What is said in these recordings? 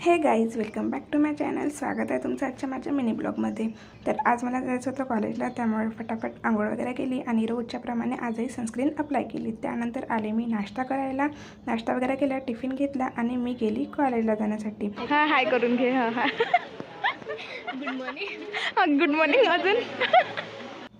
हे guys, welcome back to my channel. स्वागत आहे तुमचं आजच्या माझ्या मिनी ब्लॉगमध्ये. तर आज मला जायचं होतं कॉलेजला, त्यामुळे फटाफट आंघोळ वगैरे केली आणि रोजच्या प्रमाणे आजही सनस्क्रीन अप्लाय केली. त्यानंतर आले मी नाश्ता करायला. नाश्ता वगैरे केला, टिफिन घेतला आणि मी गेली कॉलेजला जाण्यासाठी. हां हाय करून घे. हां हां गुड मॉर्निंग. Good morning. अजून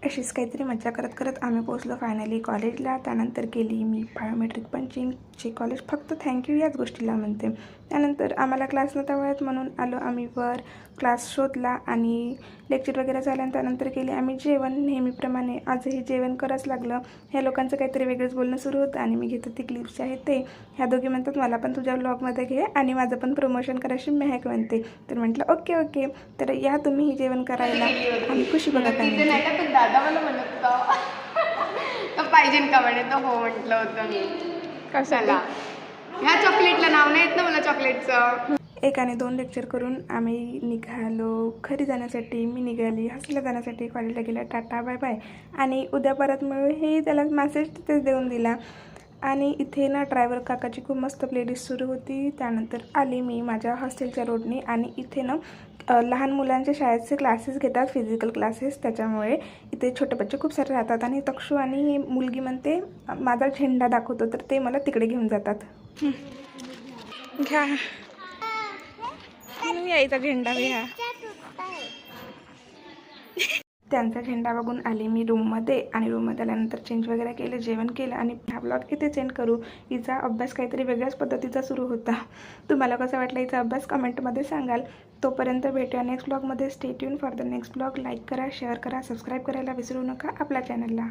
अशीच काहीतरी मजा करत करत आम्ही पोहोचलो फायनली कॉलेजला. त्यानंतर केली मी बायोमेट्रिक पंचिंग. जे कॉलेज फक्त थँक्यू याच गोष्टीला म्हणते. त्यानंतर आम्हाला क्लास नव्हता वेळात म्हणून आलो आम्ही वर. क्लास शोधला आणि लेक्चर वगैरे झालं. त्यानंतर केली आम्ही जेवण. नेहमीप्रमाणे आजही जेवण करावंच लागलं. ह्या लोकांचं काहीतरी वेगळंच बोलणं सुरू होतं आणि मी घेत होती क्लिप्स आहे ते. ह्या दोघी म्हणतात मला पण तुझ्या ब्लॉगमध्ये घे आणि माझं पण प्रमोशन करायची मेहक म्हणते. तर म्हटलं ओके ओके. तर या तुम्हीही जेवण करायला आणि खुशी बघा काय दादा मला म्हणत होता पाहिजे का म्हणे. तर हो म्हटलं होतं मी. कशाला? ह्या चॉकलेटला नाव नाही येत ना मला चॉकलेटचं. 1 आणि 2 लेक्चर करून आम्ही निघालो घरी जाण्यासाठी. मी निघाली हॉस्टेलला जाण्यासाठी. कॉलेजला गेला. Tata bye bye. आणि उद्या परत मिळू हे त्याला मेसेज तिथेच देऊन दिला. आणि इथे ना ड्रायव्हर काकाची खूप मस्त प्लेलिस्ट सुरू होती. त्यानंतर आली मी माझ्या हॉस्टेलच्या रोडने. आणि इथे ना लहान मुलांच्या शाळेचे क्लासेस घेतात, फिजिकल क्लासेस. त्याच्यामुळे इथे छोटे बच्चे खूप सारे राहतात. आणि तक्षू आणि मुलगी म्हणते माझा झेंडा दाखवतो, तर ते मला तिकडे घेऊन जातात. घ्या यायचा झेंडा घ्या. त्यांचा झेंडा बघून आले मी रूममध्ये. आणि रूममध्ये आल्यानंतर चेंज वगैरे केलं, जेवण केलं आणि हा ब्लॉग इथे सेंड करू. हिचा अभ्यास काहीतरी वेगळ्याच पद्धतीचा सुरू होता. तुम्हाला कसं वाटलं हिचा अभ्यास कमेंटमध्ये सांगाल. तोपर्यंत भेटूया नेक्स्ट ब्लॉगमध्ये. Stay tune for the next blog. Like करा, शेअर करा, सबस्क्राईब करायला विसरू नका आपल्या चॅनलला.